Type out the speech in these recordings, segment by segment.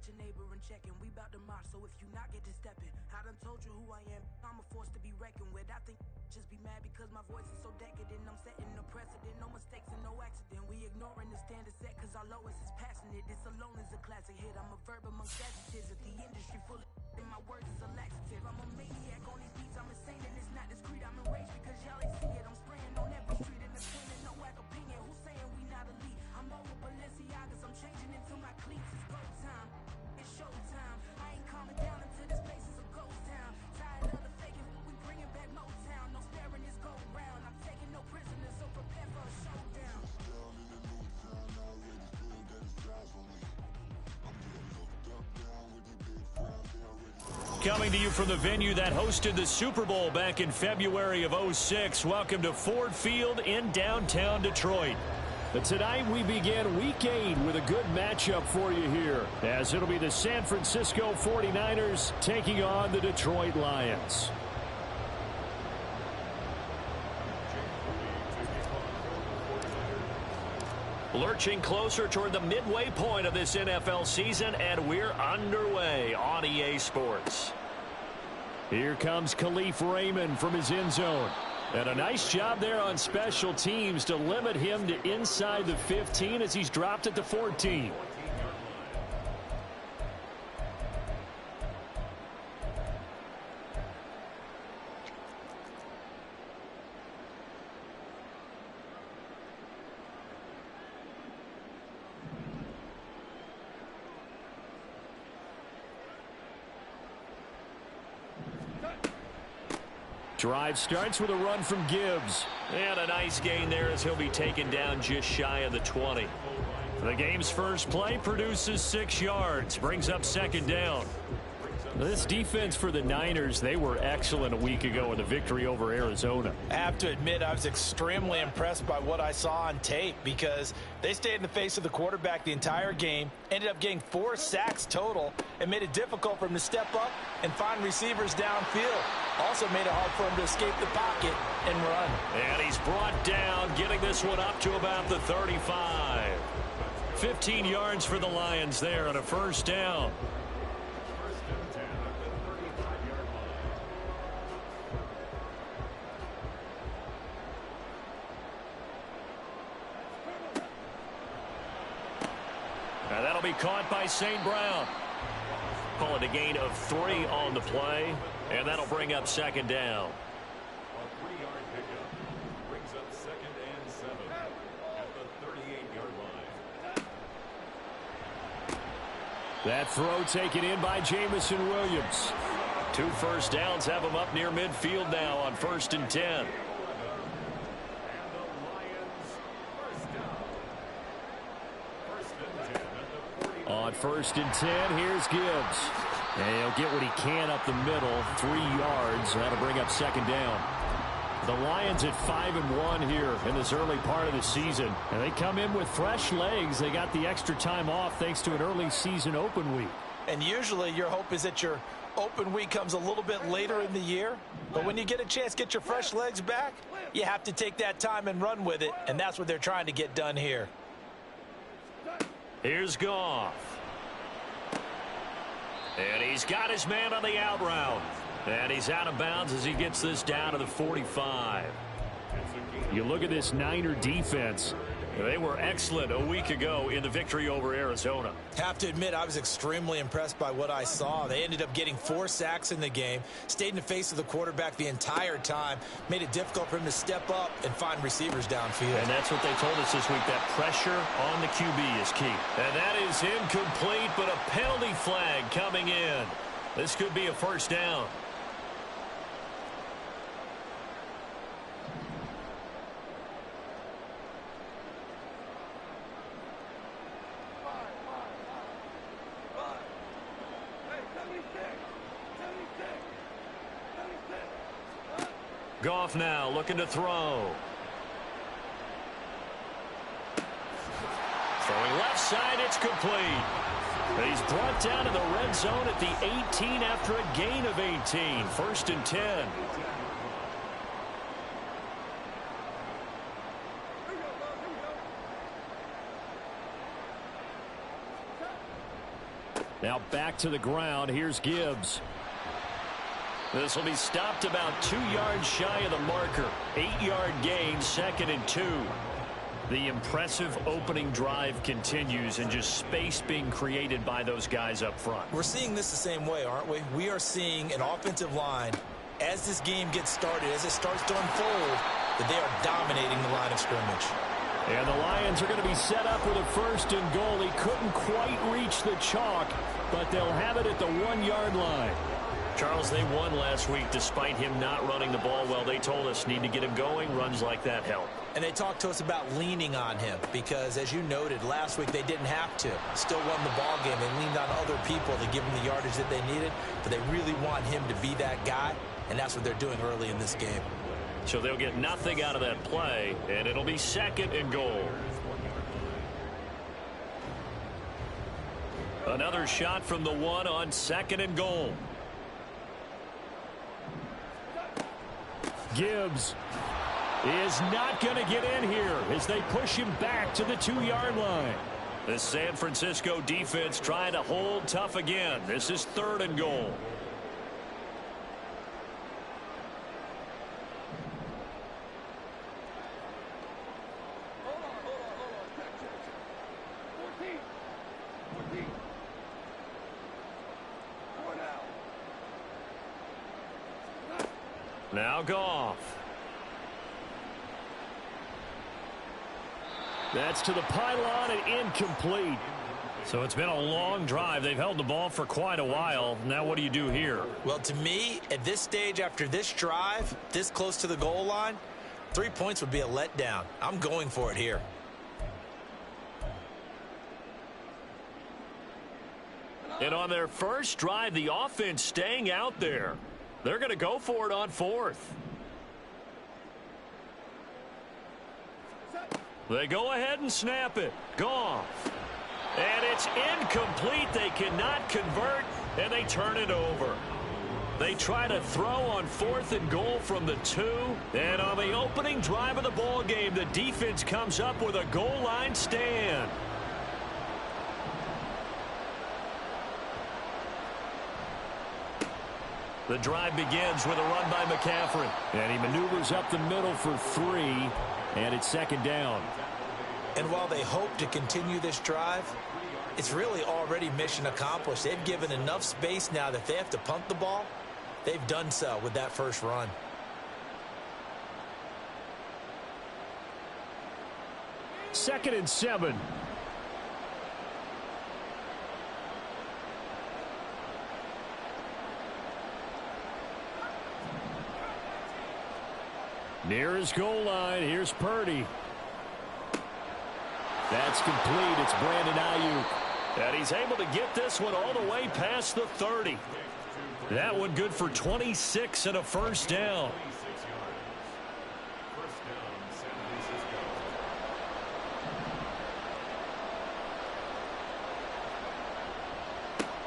Got your neighbor in checking, we bout to march, so if you not get to stepping. I done told you who I am, I'm a force to be reckoned with. I think just be mad because my voice is so decadent. I'm setting a precedent, no mistakes and no accident. We ignoring the standard set cause our lowest is passionate. This alone is a classic hit, I'm a verb amongst adjectives. If the industry full of and my words is a laxative. I'm a maniac on these beats, I'm insane and it's not discreet. I'm enraged because y'all ain't see it. I'm spraying on every street in the pen and no whack opinion. Who's saying we not elite? I'm over Balenciagas, I'm changing into my cleats. It's go time, it's showtime. I ain't calming down until this place is a ghost town. Tired of the faking, we bringing back Motown. No sparing this go round. I'm taking no prisoners, so prepare for a showdown. Down in the new town, already feeling that it's eyes on me. I'm getting hooked up down with the big frown. Coming to you from the venue that hosted the Super Bowl back in February of '06. Welcome to Ford Field in downtown Detroit. But tonight we begin Week 8 with a good matchup for you here, as it'll be the San Francisco 49ers taking on the Detroit Lions. Lurching closer toward the midway point of this NFL season, and we're underway on EA Sports. Here comes Khalif Raymond from his end zone. And a nice job there on special teams to limit him to inside the 15 as he's dropped at the 14. Drive starts with a run from Gibbs. And a nice gain there as he'll be taken down just shy of the 20. The game's first play produces 6 yards, brings up second down. This defense for the Niners, they were excellent a week ago in the victory over Arizona. I have to admit, I was extremely impressed by what I saw on tape because they stayed in the face of the quarterback the entire game, ended up getting 4 sacks total, and made it difficult for him to step up and find receivers downfield. Also made it hard for him to escape the pocket and run. And he's brought down, getting this one up to about the 35. 15 yards for the Lions there on a first down. And that'll be caught by St. Brown. Call it a gain of 3 on the play, and that'll bring up second down. A 3-yard pickup brings up 2nd and 7 at the 38-yard line. That throw taken in by Jamison Williams. 2 first downs have him up near midfield now on 1st and 10. On 1st and 10, here's Gibbs. And he'll get what he can up the middle, 3 yards. That'll bring up second down. The Lions at 5-1 here in this early part of the season. And they come in with fresh legs. They got the extra time off thanks to an early season open week. And usually your hope is that your open week comes a little bit later in the year. But when you get a chance to get your fresh legs back, you have to take that time and run with it. And that's what they're trying to get done here. Here's Goff. And he's got his man on the out route. And he's out of bounds as he gets this down to the 45. You look at this Niner defense. They were excellent a week ago in the victory over Arizona. Have to admit, I was extremely impressed by what I saw. They ended up getting 4 sacks in the game, stayed in the face of the quarterback the entire time, made it difficult for him to step up and find receivers downfield. And that's what they told us this week, that pressure on the QB is key. And that is incomplete, but a penalty flag coming in. This could be a first down. Goff now looking to throw. Throwing left side, it's complete. He's brought down in the red zone at the 18 after a gain of 18. 1st and 10. Now back to the ground. Here's Gibbs. This will be stopped about 2 yards shy of the marker. 8-yard gain, 2nd and 2. The impressive opening drive continues, and just space being created by those guys up front. We're seeing this the same way, aren't we? We are seeing an offensive line, as this game gets started, as it starts to unfold, that they are dominating the line of scrimmage. And the Lions are going to be set up with a 1st and goal. He couldn't quite reach the chalk, but they'll have it at the 1-yard line. Charles, they won last week despite him not running the ball well. They told us need to get him going. Runs like that help. And they talked to us about leaning on him because, as you noted, last week they didn't have to. Still won the ball game. They leaned on other people to give him the yardage that they needed, but they really want him to be that guy, and that's what they're doing early in this game. So they'll get nothing out of that play, and it'll be 2nd and goal. Another shot from the 1 on 2nd and goal. Gibbs is not going to get in here as they push him back to the 2-yard line. The San Francisco defense trying to hold tough again. This is 3rd and goal. Now Goff. That's to the pylon and incomplete. So it's been a long drive. They've held the ball for quite a while. Now what do you do here? Well, to me, at this stage after this drive, this close to the goal line, 3 points would be a letdown. I'm going for it here. And on their first drive, the offense staying out there. They're going to go for it on 4th. They go ahead and snap it. Goff. And it's incomplete. They cannot convert, and they turn it over. They try to throw on 4th and goal from the 2. And on the opening drive of the ball game, the defense comes up with a goal line stand. The drive begins with a run by McCaffrey. And he maneuvers up the middle for 3. And it's 2nd down. And while they hope to continue this drive, it's really already mission accomplished. They've given enough space now that if they have to punt the ball, they've done so with that first run. Second and 7. Near his goal line, here's Purdy. That's complete. It's Brandon Ayuk. And he's able to get this one all the way past the 30. That one good for 26 and a 1st down.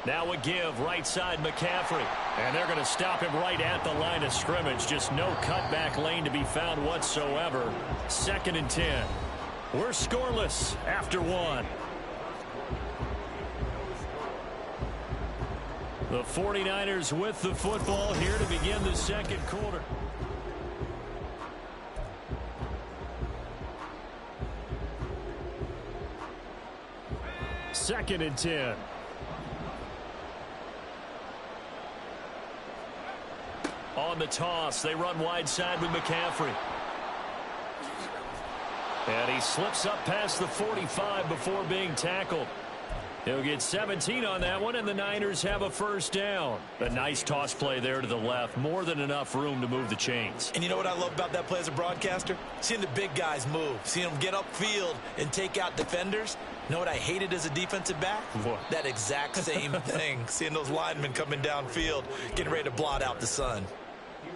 Now a give, right side McCaffrey. And they're going to stop him right at the line of scrimmage. Just no cutback lane to be found whatsoever. 2nd and 10. We're scoreless after 1. The 49ers with the football here to begin the 2nd quarter. Second and 10. On the toss, they run wide side with McCaffrey. And he slips up past the 45 before being tackled. He'll get 17 on that one, and the Niners have a 1st down. A nice toss play there to the left. More than enough room to move the chains. And you know what I love about that play as a broadcaster? Seeing the big guys move. Seeing them get upfield and take out defenders. You know what I hated as a defensive back? What? That exact same thing. Seeing those linemen coming downfield, getting ready to blot out the sun.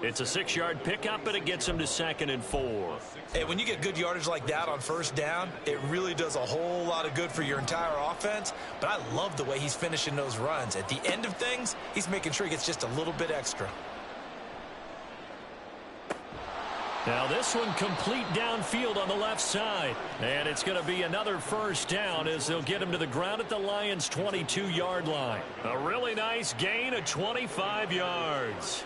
It's a 6-yard pickup, but it gets him to 2nd and 4. Hey, when you get good yardage like that on 1st down, it really does a whole lot of good for your entire offense. But I love the way he's finishing those runs. At the end of things, he's making sure he gets just a little bit extra. Now this one complete downfield on the left side. And it's going to be another first down as they'll get him to the ground at the Lions' 22-yard line. A really nice gain of 25 yards.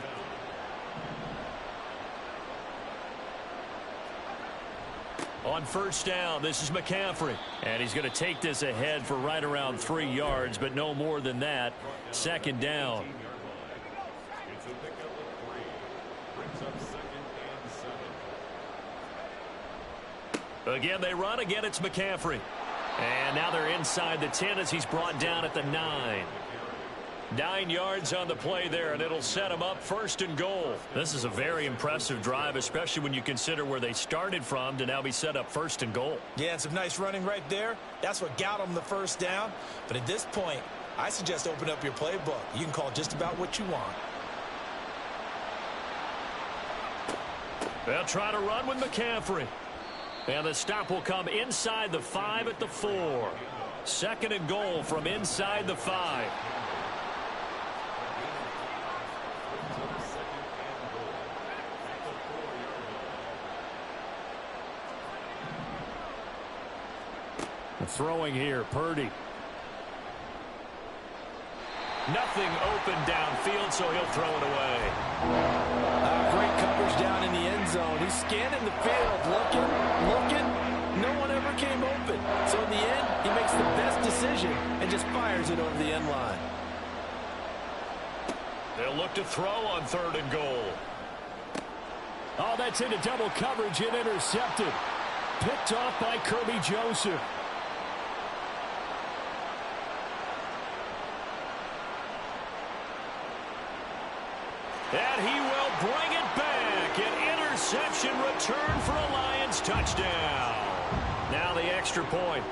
On first down, this is McCaffrey. And he's going to take this ahead for right around 3 yards, but no more than that. Second down. It's a pickup of 3. Brings up second and 7. Again, they run. Again, it's McCaffrey. And now they're inside the 10 as he's brought down at the 9. 9 yards on the play there, and it'll set him up first and goal. This is a very impressive drive, especially when you consider where they started from to now be set up first and goal. Yeah, and some nice running right there. That's what got them the first down. But at this point, I suggest open up your playbook. You can call just about what you want. They'll try to run with McCaffrey. And the stop will come inside the 5 at the 4. Second and goal from inside the 5. Throwing here, Purdy. Nothing open downfield, so he'll throw it away. Great coverage down in the end zone. He's scanning the field, looking. No one ever came open. So in the end, he makes the best decision and just fires it over the end line. They'll look to throw on third and goal. Oh, that's into double coverage and intercepted. Picked off by Kirby Joseph. And he will bring it back. An interception return for a Lions touchdown. Now the extra point.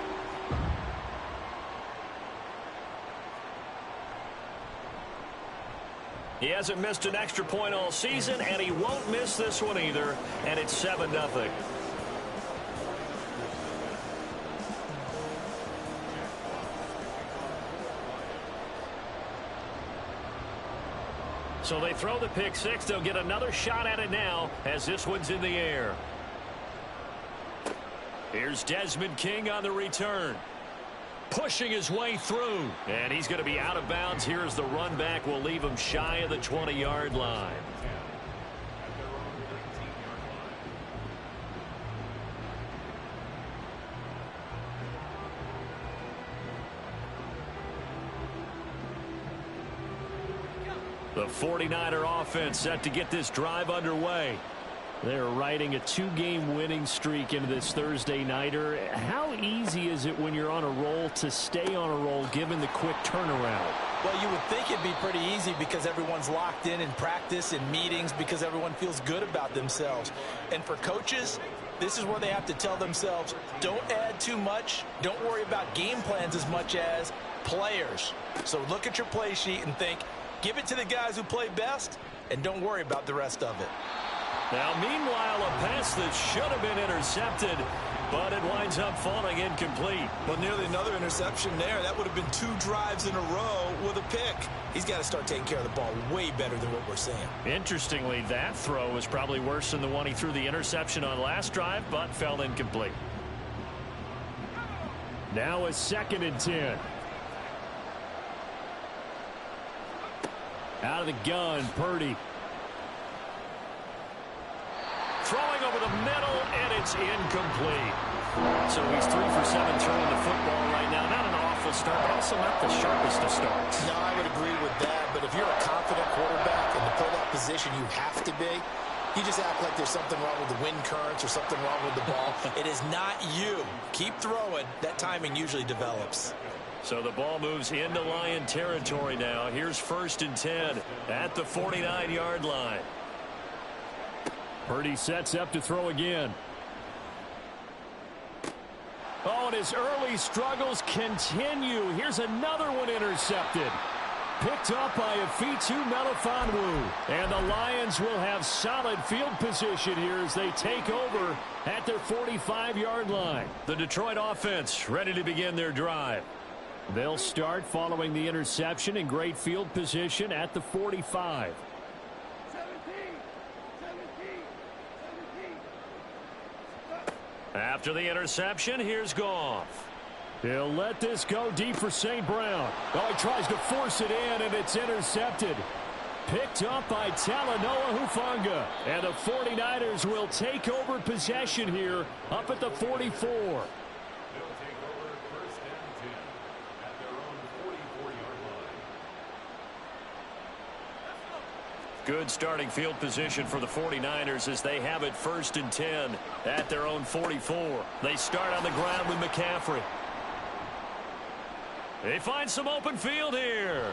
He hasn't missed an extra point all season, and he won't miss this one either. And it's 7-0. So they throw the pick six. They'll get another shot at it now as this one's in the air. Here's Desmond King on the return. Pushing his way through. And he's going to be out of bounds. Here's the run back. Will leave him shy of the 20-yard line. The 49er offense set to get this drive underway. They're riding a 2-game winning streak into this Thursday nighter. How easy is it when you're on a roll to stay on a roll given the quick turnaround? Well, you would think it'd be pretty easy because everyone's locked in practice and meetings because everyone feels good about themselves. And for coaches, this is where they have to tell themselves, don't add too much. Don't worry about game plans as much as players. So look at your play sheet and think, give it to the guys who play best and don't worry about the rest of it. Now, meanwhile, a pass that should have been intercepted, but it winds up falling incomplete. Well, nearly another interception there. That would have been 2 drives in a row with a pick. He's got to start taking care of the ball way better than what we're seeing. Interestingly, that throw was probably worse than the one he threw the interception on last drive, but fell incomplete. Now a 2nd and 10. Out of the gun, Purdy. Throwing over the middle, and it's incomplete. So he's 3 for 7 throwing the football right now. Not an awful start, but also not the sharpest of starts. No, I would agree with that. But if you're a confident quarterback and to play that position you have to be, you just act like there's something wrong with the wind currents or something wrong with the ball. It is not you. Keep throwing. That timing usually develops. So the ball moves into Lion territory now. Here's 1st and 10 at the 49-yard line. Purdy sets up to throw again. Oh, and his early struggles continue. Here's another one intercepted. Picked up by Afitu Melifonwu. And the Lions will have solid field position here as they take over at their 45-yard line. The Detroit offense ready to begin their drive. They'll start following the interception in great field position at the 45. After the interception, here's Goff. He'll let this go deep for St. Brown. Oh, he tries to force it in, and it's intercepted. Picked up by Talanoa Hufanga. And the 49ers will take over possession here up at the 44. They'll take over first and 10 at their own 44-yard line. Good starting field position for the 49ers as they have it first and 10 at their own 44. They start on the ground with McCaffrey. They find some open field here.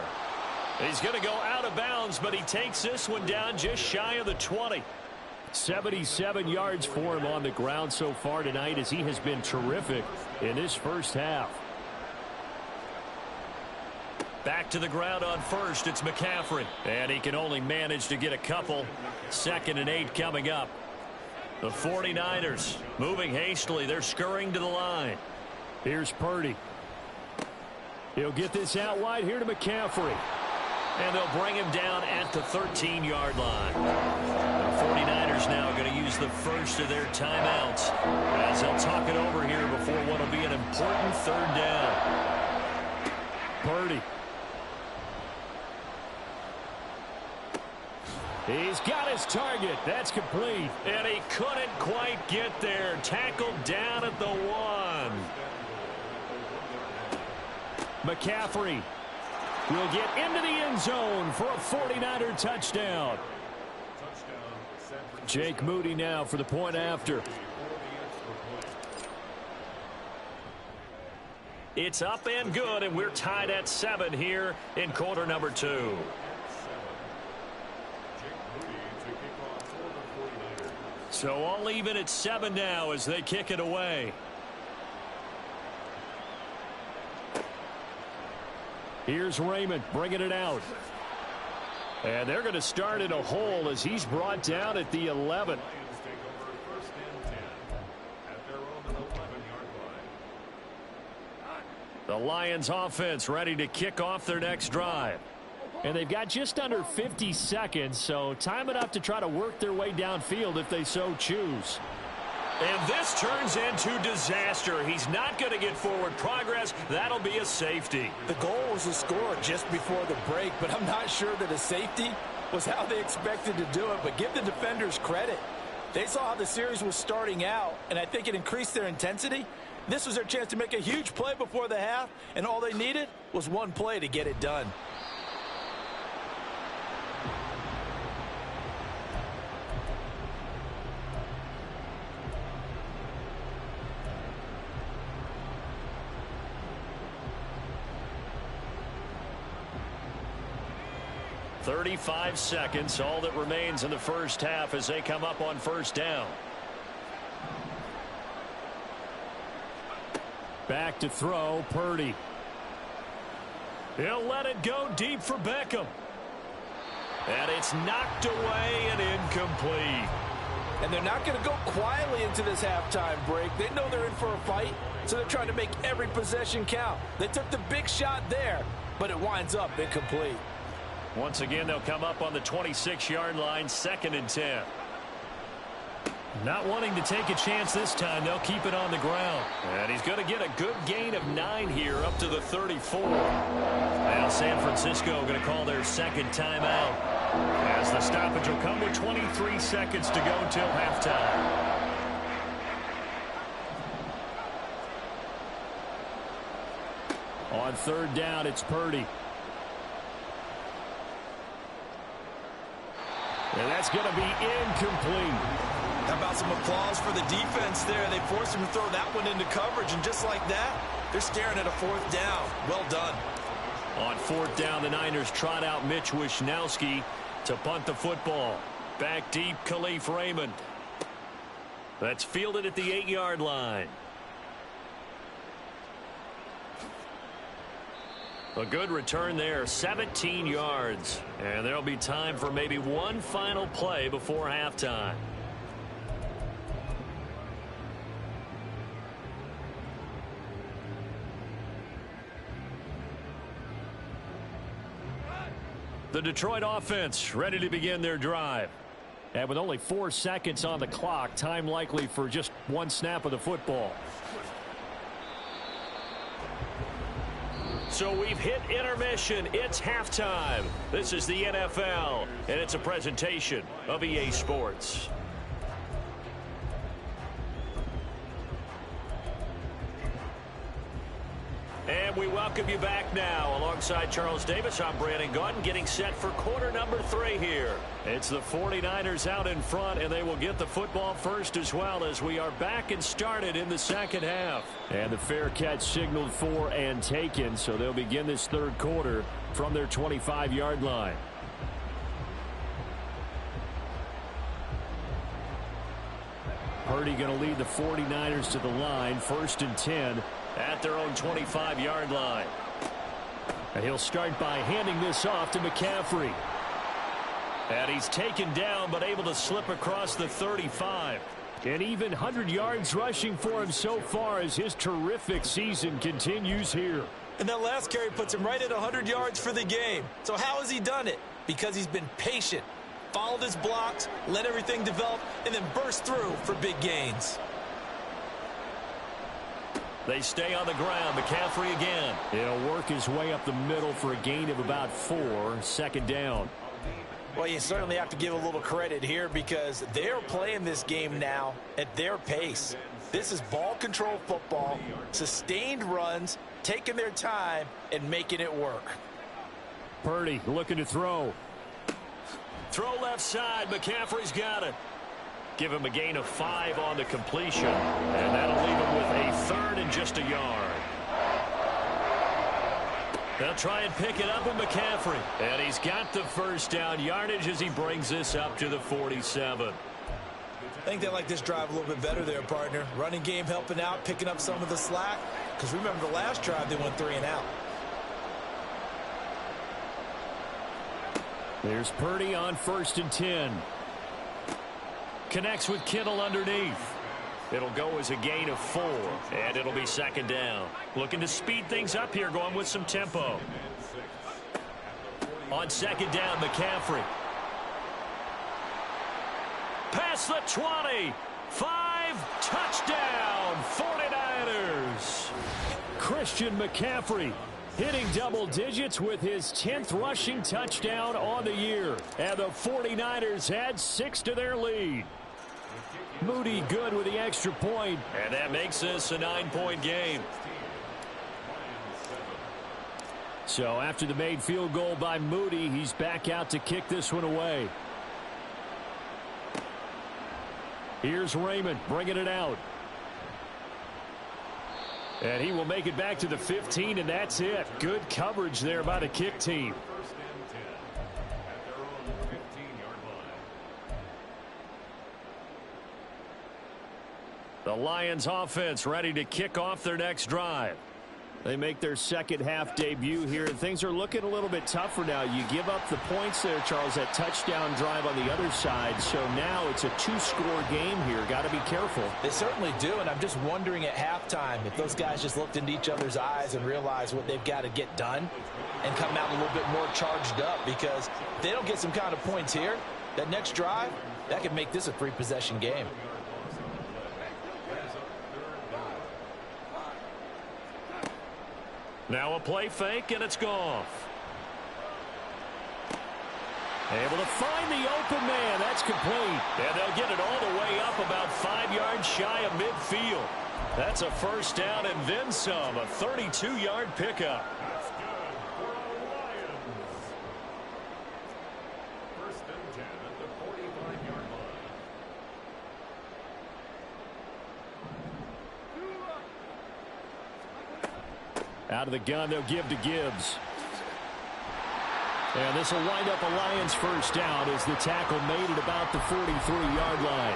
He's going to go out of bounds, but he takes this one down just shy of the 20. 77 yards for him on the ground so far tonight as he has been terrific in this first half. Back to the ground on first. It's McCaffrey. And he can only manage to get a couple. 2nd and 8 coming up. The 49ers moving hastily. They're scurrying to the line. Here's Purdy. He'll get this out wide here to McCaffrey. And they'll bring him down at the 13-yard line. The 49ers now going to use the first of their timeouts as they'll talk it over here before what will be an important 3rd down. Purdy. He's got his target. That's complete. And he couldn't quite get there. Tackled down at the 1. McCaffrey will get into the end zone for a 49er touchdown. Jake Moody now for the point after. It's up and good, and we're tied at 7 here in quarter number 2. So all even at 7 now as they kick it away. Here's Raymond bringing it out. And they're going to start in a hole as he's brought down at the 11. The Lions offense ready to kick off their next drive. And they've got just under 50 seconds, so time it up to try to work their way downfield if they so choose. And this turns into disaster. He's not going to get forward progress. That'll be a safety. The goal was to score just before the break, but I'm not sure that a safety was how they expected to do it. But give the defenders credit. They saw how the series was starting out, and I think it increased their intensity. This was their chance to make a huge play before the half, and all they needed was one play to get it done. .35 seconds, all that remains in the first half as they come up on first down. Back to throw, Purdy. He'll let it go deep for Beckham. And it's knocked away and incomplete. And they're not going to go quietly into this halftime break. They know they're in for a fight, so they're trying to make every possession count. They took the big shot there, but it winds up incomplete. Once again, they'll come up on the 26-yard line, 2nd and 10. Not wanting to take a chance this time, they'll keep it on the ground. And he's going to get a good gain of 9 here up to the 34. Now San Francisco going to call their 2nd timeout as the stoppage will come with 23 seconds to go until halftime. On 3rd down, it's Purdy. And that's going to be incomplete. How about some applause for the defense there? They forced him to throw that one into coverage, and just like that, they're staring at a 4th down. Well done. On 4th down, the Niners trot out Mitch Wishnowsky to punt the football. Back deep, Khalif Raymond. That's fielded at the 8-yard line. A good return there, 17 yards. And there'll be time for maybe one final play before halftime. The Detroit offense ready to begin their drive. And with only 4 seconds on the clock, time likely for just one snap of the football. So we've hit intermission. It's halftime. This is the NFL, and it's a presentation of EA Sports. And we welcome you back now. Alongside Charles Davis, I'm Brandon Gaudin, getting set for quarter number 3 here. It's the 49ers out in front, and they will get the football first as well as we are back and started in the second half. And the fair catch signaled for and taken, so they'll begin this third quarter from their 25-yard line. Purdy going to lead the 49ers to the line, 1st and 10. At their own 25-yard line. And he'll start by handing this off to McCaffrey. And he's taken down but able to slip across the 35. And even 100 yards rushing for him so far as his terrific season continues here. And that last carry puts him right at 100 yards for the game. So how has he done it? Because he's been patient, followed his blocks, let everything develop, and then burst through for big gains. They stay on the ground. McCaffrey again. He'll work his way up the middle for a gain of about 4. 2nd down. Well, you certainly have to give a little credit here because they're playing this game now at their pace. This is ball control football, sustained runs, taking their time, and making it work. Purdy looking to throw. Throw left side. McCaffrey's got it. Give him a gain of 5 on the completion. And that'll leave him with a 3rd and just a yard. They'll try and pick it up with McCaffrey. And he's got the first down yardage as he brings this up to the 47. I think they like this drive a little bit better there, partner. Running game helping out, picking up some of the slack. Because remember the last drive, they went 3 and out. There's Purdy on 1st and 10. Connects with Kittle underneath. It'll go as a gain of 4, and it'll be 2nd down. Looking to speed things up here, going with some tempo. On 2nd down, McCaffrey. Past the 20. 5, touchdown, 49ers. Christian McCaffrey hitting double digits with his 10th rushing touchdown on the year. And the 49ers add 6 to their lead. Moody good with the extra point. And that makes this a 9-point game. So after the made field goal by Moody, he's back out to kick this one away. Here's Raymond bringing it out. And he will make it back to the 15, and that's it. Good coverage there by the kick team. The Lions offense ready to kick off their next drive. They make their second half debut here, and things are looking a little bit tougher now. You give up the points there, Charles, that touchdown drive on the other side. So now it's a 2-score game here. Got to be careful. They certainly do, and I'm just wondering at halftime if those guys just looked into each other's eyes and realized what they've got to get done and come out a little bit more charged up, because if they don't get some kind of points here, that next drive, that could make this a 3-possession game. Now a play fake, and it's Goff. Able to find the open man. That's complete. And they'll get it all the way up about 5 yards shy of midfield. That's a first down and then some. A 32-yard pickup. That's good for the Lions. 1st and 10 at the 45-yard line. Out of the gun, they'll give to Gibbs. And this will wind up a Lions first down as the tackle made at about the 43-yard line.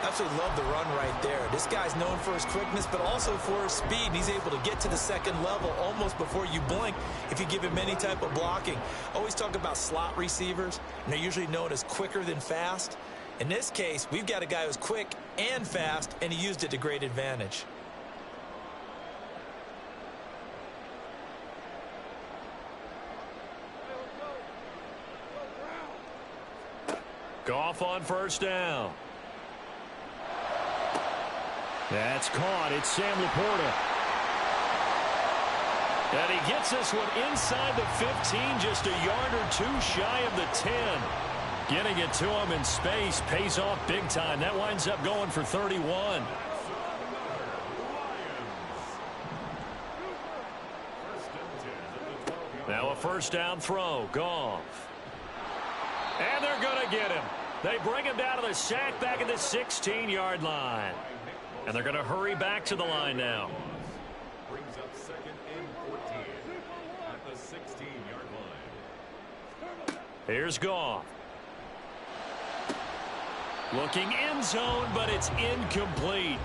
Absolutely love the run right there. This guy's known for his quickness, but also for his speed. He's able to get to the second level almost before you blink if you give him any type of blocking. Always talk about slot receivers, and they're usually known as quicker than fast. In this case, we've got a guy who's quick and fast, and he used it to great advantage. Goff on first down. That's caught. It's Sam Laporta. And he gets this one inside the 15, just a yard or two shy of the 10. Getting it to him in space pays off big time. That winds up going for 31. Now a first down throw. Goff. And they're going to get him. They bring him down to the sack back at the 16-yard line. And they're going to hurry back to the line now. Brings up second and 14 at the 16-yard line. Here's Goff. Looking end zone, but it's incomplete.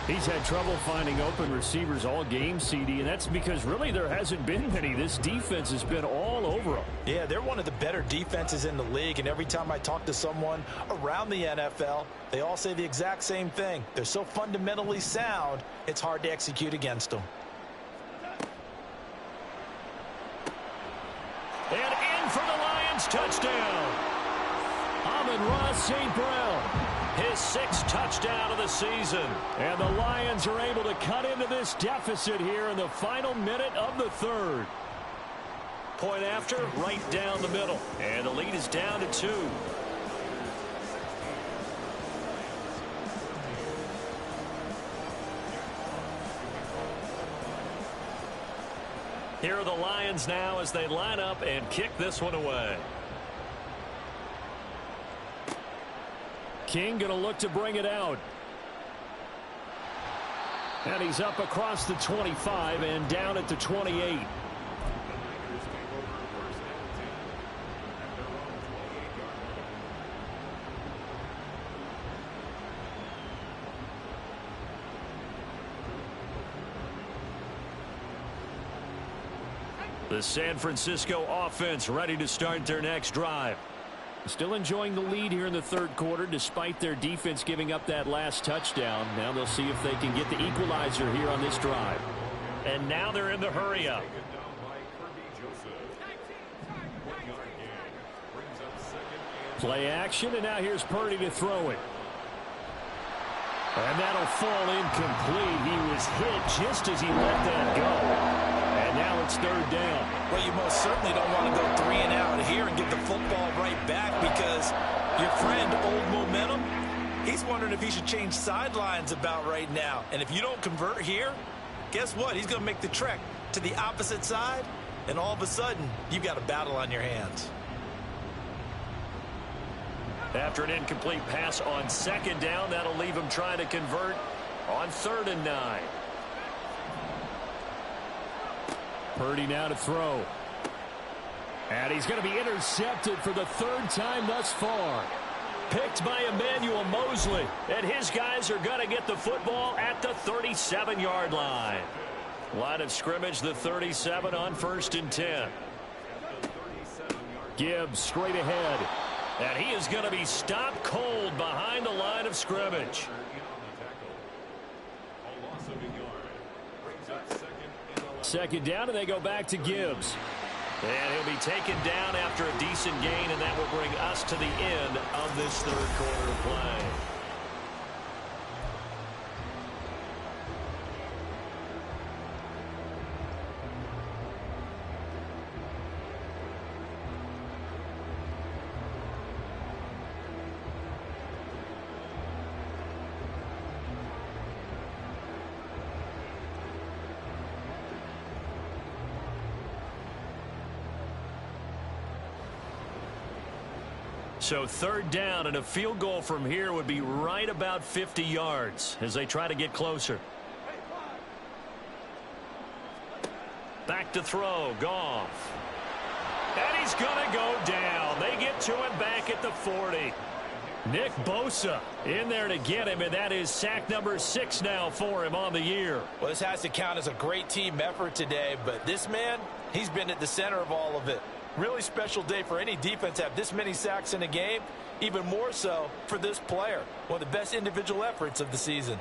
He's had trouble finding open receivers all game, CD, and that's because really there hasn't been many. This defense has been all over him. Yeah, they're one of the better defenses in the league, and every time I talk to someone around the NFL, they all say the exact same thing. They're so fundamentally sound, it's hard to execute against them. And in for the Lions, touchdown. Amon-Ra St. Brown, his 6th touchdown of the season. And the Lions are able to cut into this deficit here in the final minute of the third. Point after, right down the middle. And the lead is down to 2. Here are the Lions now as they line up and kick this one away. King going to look to bring it out. And he's up across the 25 and down at the 28. The San Francisco offense ready to start their next drive. Still enjoying the lead here in the third quarter despite their defense giving up that last touchdown. Now they'll see if they can get the equalizer here on this drive. And now they're in the hurry up. Play action, and now here's Purdy to throw it. And that'll fall incomplete. He was hit just as he let that go. And now it's third down. Well, you most certainly don't want to go 3 and out here and get the football right back because your friend, Old Momentum, he's wondering if he should change sidelines about right now. And if you don't convert here, guess what? He's going to make the trek to the opposite side, and all of a sudden, you've got a battle on your hands. After an incomplete pass on second down, that'll leave him trying to convert on 3rd and 9. Purdy now to throw. And he's going to be intercepted for the 3rd time thus far. Picked by Emmanuel Mosley. And his guys are going to get the football at the 37-yard line. Line of scrimmage, the 37 on 1st and 10. Gibbs straight ahead. And he is going to be stopped cold behind the line of scrimmage. Second down, and they go back to Gibbs. And he'll be taken down after a decent gain, and that will bring us to the end of this 3rd quarter of play. So 3rd down, and a field goal from here would be right about 50 yards as they try to get closer. Back to throw, Goff. And he's going to go down. They get to him back at the 40. Nick Bosa in there to get him, and that is sack number 6 now for him on the year. Well, this has to count as a great team effort today, but this man, he's been at the center of all of it. Really special day for any defense to have this many sacks in a game, even more so for this player. One of the best individual efforts of the season.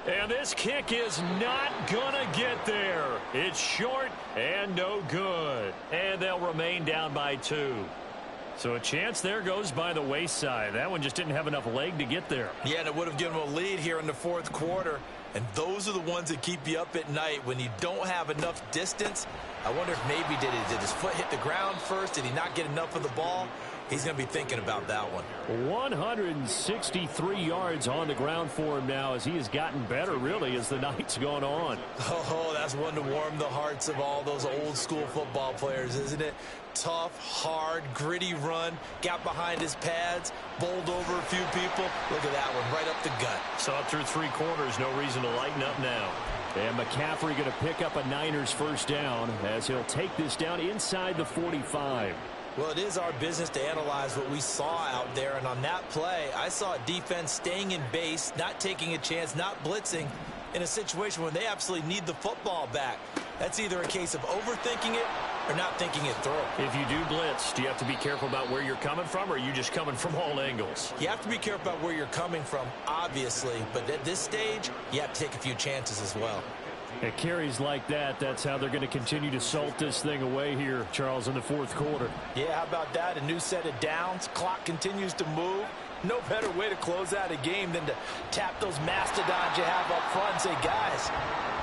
And And this kick is not going to get there. It's short and no good. And they'll remain down by 2. So a chance there goes by the wayside. That one just didn't have enough leg to get there. Yeah, and it would have given them a lead here in the fourth quarter. And those are the ones that keep you up at night when you don't have enough distance. I wonder if maybe did his foot hit the ground first? Did he not get enough of the ball? He's going to be thinking about that one. 163 yards on the ground for him now as he has gotten better, really, as the night's gone on. Oh, that's one to warm the hearts of all those old-school football players, isn't it? Tough, hard, gritty run, got behind his pads, bowled over a few people. Look at that one, right up the gut. Saw it through 3 quarters, no reason to lighten up now. And McCaffrey going to pick up a Niners first down as he'll take this down inside the 45. Well, it is our business to analyze what we saw out there, and on that play, I saw a defense staying in base, not taking a chance, not blitzing in a situation where they absolutely need the football back. That's either a case of overthinking it or not thinking it through. If you do blitz, do you have to be careful about where you're coming from, or are you just coming from all angles? You have to be careful about where you're coming from, obviously, but at this stage, you have to take a few chances as well. At carries like that, that's how they're going to continue to salt this thing away here, Charles, in the fourth quarter. Yeah, how about that? A new set of downs. Clock continues to move. No better way to close out a game than to tap those mastodons you have up front and say, guys,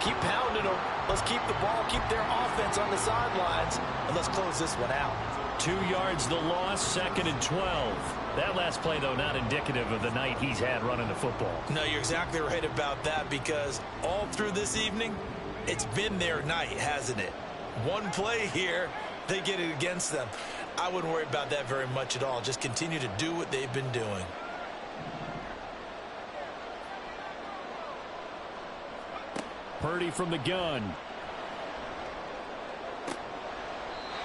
keep pounding them. Let's keep the ball, keep their offense on the sidelines, and let's close this one out. 2 yards the loss, 2nd and 12. That last play, though, not indicative of the night he's had running the football. No, you're exactly right about that, because all through this evening, it's been their night, hasn't it? One play here, they get it against them. I wouldn't worry about that very much at all. Just continue to do what they've been doing. Purdy from the gun.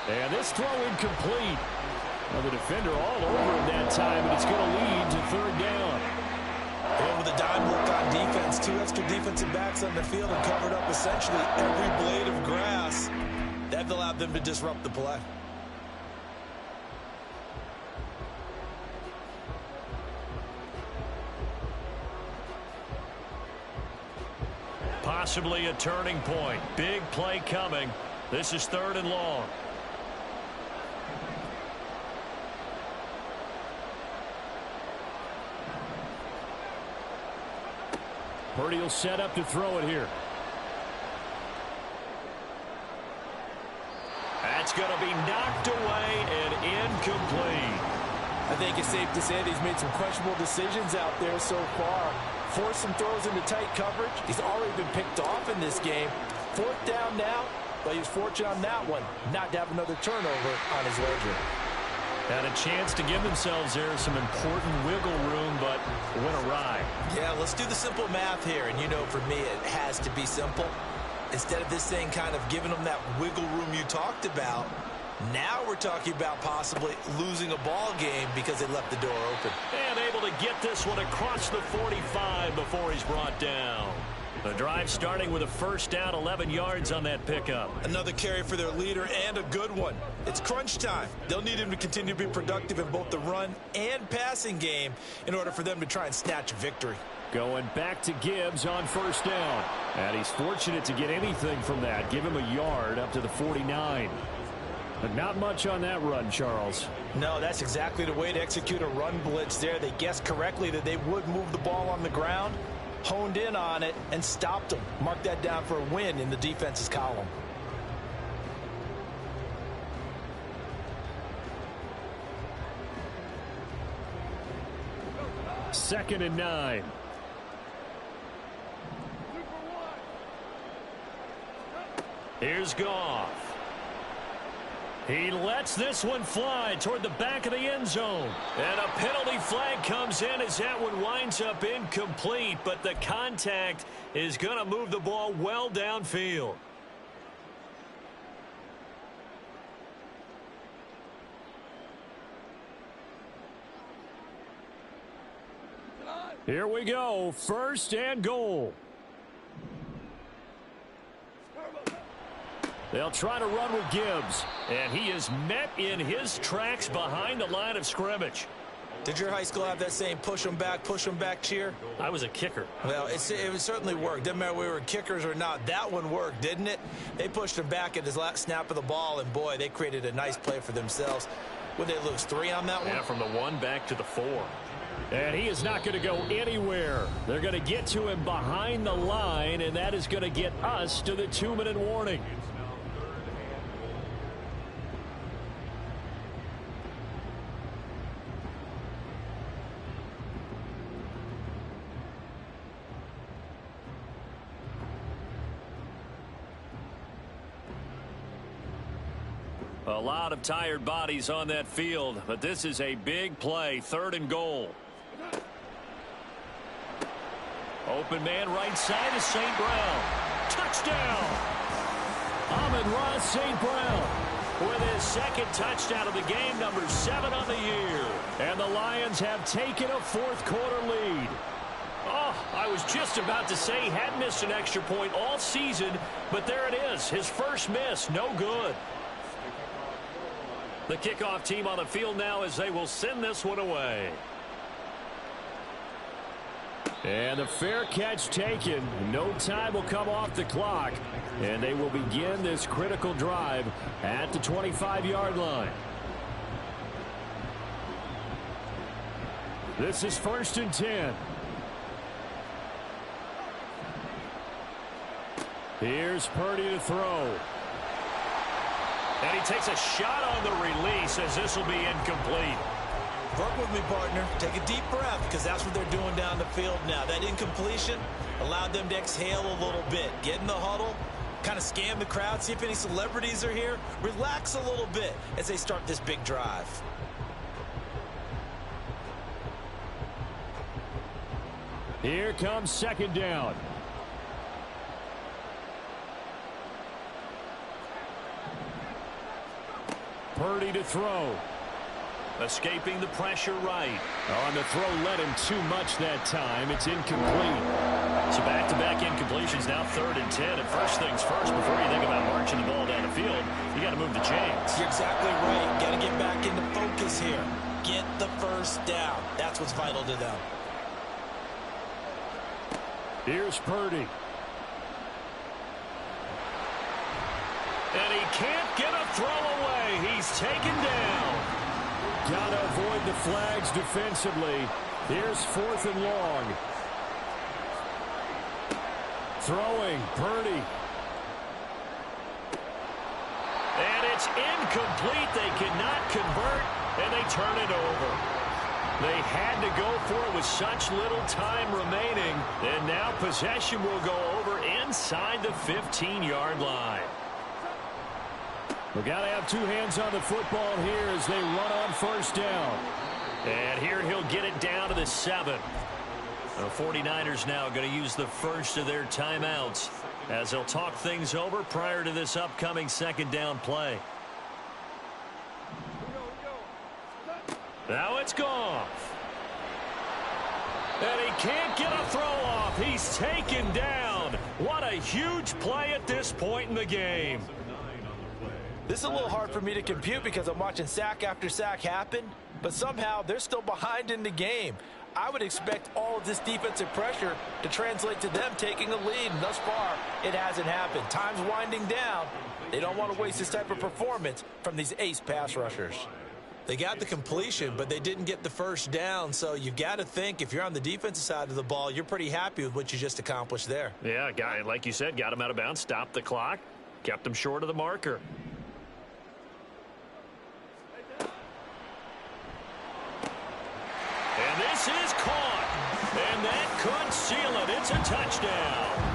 And this throw incomplete. Well, the defender all over him that time, and it's going to lead to 3rd down. And with a dime look on defense, 2 extra defensive backs on the field and covered up essentially every blade of grass. That allowed them to disrupt the play. Possibly a turning point. Big play coming. This is 3rd and long. Purdy will set up to throw it here. That's going to be knocked away and incomplete. I think it's safe to say that he's made some questionable decisions out there so far. Forced some throws into tight coverage. He's already been picked off in this game. 4th down now, but he was fortunate on that one not to have another turnover on his ledger. Had a chance to give themselves there some important wiggle room, but went awry. Yeah, let's do the simple math here. And you know, for me, it has to be simple. Instead of this thing kind of giving them that wiggle room you talked about, now we're talking about possibly losing a ball game because they left the door open. And able to get this one across the 45 before he's brought down. The drive starting with a first down, 11 yards on that pickup. Another carry for their leader, and a good one. It's crunch time. They'll need him to continue to be productive in both the run and passing game in order for them to try and snatch a victory. Going back to Gibbs on first down. And he's fortunate to get anything from that. Give him a yard up to the 49. But not much on that run, Charles. No, that's exactly the way to execute a run blitz there. They guessed correctly that they would move the ball on the ground, honed in on it, and stopped them. Mark that down for a win in the defense's column. Second and 9. Here's Goff. He lets this one fly toward the back of the end zone. And a penalty flag comes in as that one winds up incomplete, but the contact is going to move the ball well downfield. Here we go. First and goal. They'll try to run with Gibbs. And he is met in his tracks behind the line of scrimmage. Did your high school have that saying, push them back cheer? I was a kicker. Well, it certainly worked. Didn't matter if we were kickers or not. That one worked, didn't it? They pushed him back at his last snap of the ball, and, boy, they created a nice play for themselves. Would they lose 3 on that one? Yeah, from the 1 back to the 4. And he is not going to go anywhere. They're going to get to him behind the line, and that is going to get us to the 2-minute warning. A lot of tired bodies on that field, but this is a big play. 3rd and goal. Open man right side is St. Brown. Touchdown! Amon-Ra St. Brown with his 2nd touchdown of the game, number 7 on the year. And the Lions have taken a 4th quarter lead. Oh, I was just about to say he hadn't missed an extra point all season, but there it is. His first miss, no good. The kickoff team on the field now as they will send this one away. And the fair catch taken. No time will come off the clock. And they will begin this critical drive at the 25-yard line. This is 1st and 10. Here's Purdy to throw. And he takes a shot on the release as this will be incomplete. Work with me, partner. Take a deep breath because that's what they're doing down the field now. That incompletion allowed them to exhale a little bit. Get in the huddle, kind of scan the crowd, see if any celebrities are here. Relax a little bit as they start this big drive. Here comes 2nd down. Purdy to throw. Escaping the pressure right. On the throw led him too much that time. It's incomplete. So back-to-back incompletions, now 3rd and 10. And first things first, before you think about marching the ball down the field, you got to move the chains. You're exactly right. Got to get back into focus here. Get the first down. That's what's vital to them. Here's Purdy. And he can't get a throw away. He's taken down. Got to avoid the flags defensively. Here's 4th and long. Throwing, Purdy. And it's incomplete. They cannot convert, and they turn it over. They had to go for it with such little time remaining. And now possession will go over inside the 15-yard line. We've got to have 2 hands on the football here as they run on 1st down. And here he'll get it down to the 7. The 49ers now going to use the first of their timeouts as they'll talk things over prior to this upcoming 2nd down play. Now it's gone. And he can't get a throw off. He's taken down. What a huge play at this point in the game. This is a little hard for me to compute because I'm watching sack after sack happen, but somehow they're still behind in the game. I would expect all of this defensive pressure to translate to them taking a lead, and thus far, it hasn't happened. Time's winding down. They don't want to waste this type of performance from these ace pass rushers. They got the completion, but they didn't get the first down, so you've got to think if you're on the defensive side of the ball, you're pretty happy with what you just accomplished there. Yeah, guy, like you said, got him out of bounds, stopped the clock, kept him short of the marker. And this is caught. And that could seal it. It's a touchdown.